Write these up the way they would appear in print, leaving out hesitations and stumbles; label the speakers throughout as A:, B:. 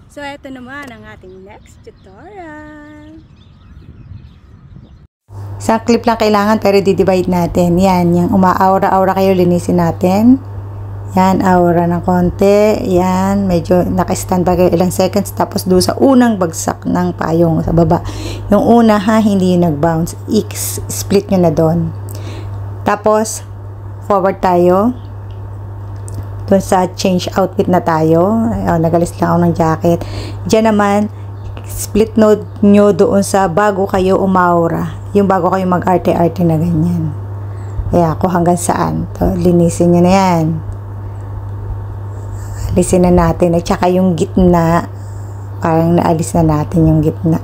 A: So, ito naman ang ating next tutorial.
B: Isang clip lang kailangan pero di-divide natin. Yan, yung umaaura-aura kayo, linisin natin. Yan, aura ng konti. Yan, medyo naka-stand by kayo ilang seconds. Tapos doon sa unang bagsak ng payong sa baba. Yung una ha, hindi yung nag-bounce. Split nyo na doon. Tapos, forward tayo. Doon sa change outfit na tayo. Nagalis lang ako ng jacket. Diyan naman, split node nyo doon sa bago kayo umaura. Yung bago kayo mag-arte-arte na ganyan. Kaya ako hanggang saan. To, linisin nyo na yan. Alisin na natin. At saka yung gitna, parang naalis na natin yung gitna.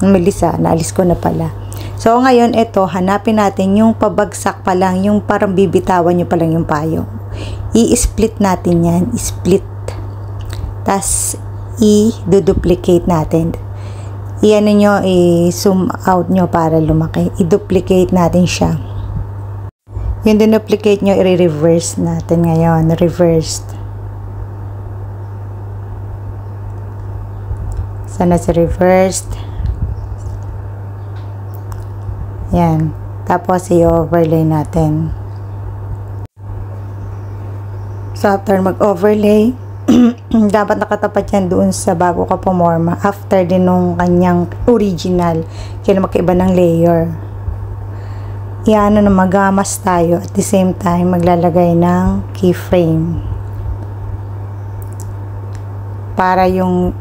B: Melissa, naalis ko na pala. So, ngayon, ito, hanapin natin yung pabagsak pa lang, yung parang bibitawan nyo pa lang yung payong. I-split natin yan. I-split. Tapos, i-duplicate natin. I-ano nyo, i-zoom out nyo para lumaki. I-duplicate natin siya. Yung dinuplicate nyo, i-reverse natin ngayon. Reversed. Sana sa reversed. Yan. Tapos, i-overlay natin. So, after mag-overlay, dapat nakatapat yan doon sa bago ka pumorma. After din nung kanyang original. Kaya magkaiba ng layer. Iano na magamas tayo. At the same time, maglalagay ng keyframe. Para yung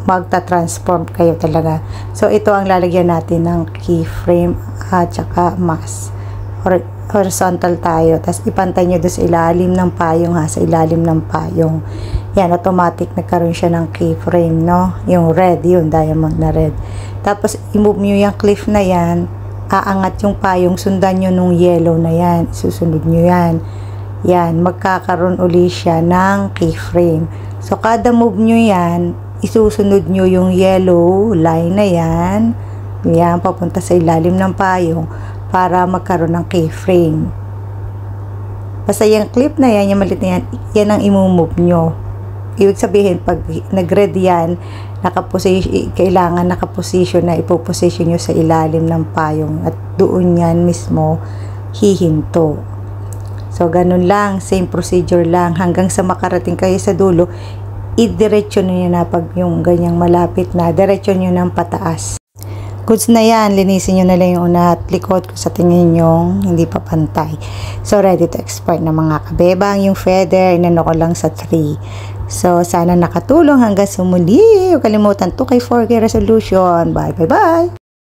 B: magta-transform kayo talaga. So, ito ang lalagyan natin ng keyframe at saka mask. Horizontal tayo. Tapos, ipantay nyo doon sa ilalim ng payong ha. Sa ilalim ng payong. Yan, automatic nagkaroon siya ng keyframe, no? Yung red, yun, diamond na red. Tapos, i-move nyo yung cliff na yan. Aangat yung payong. Sundan nyo nung yellow na yan. Susunod nyo yan. Yan, magkakaroon uli siya ng keyframe. So, kada move nyo yan, isusunod nyo yung yellow line na yan. Yan, papunta sa ilalim ng payong para magkaroon ng keyframe. Basta yung clip na yan, yung malit na yan, yan ang imumove nyo. Ibig sabihin, pag nag-red yan, kailangan nakaposition na ipoposition nyo sa ilalim ng payong at doon yan mismo hihinto. So, ganun lang, same procedure lang hanggang sa makarating kayo sa dulo, idiretso nyo na pag yung ganyang malapit na, diretso nyo ng pataas. Goods na yan, linisin nyo na lang yung una at likod kung sa tingin nyo hindi pa pantay. So, ready to export na mga kabebang. Yung feather, inano ko lang sa 3. So, sana nakatulong hanggang sa muli. Huwag kalimutan 2K 4K resolution. Bye, bye, bye!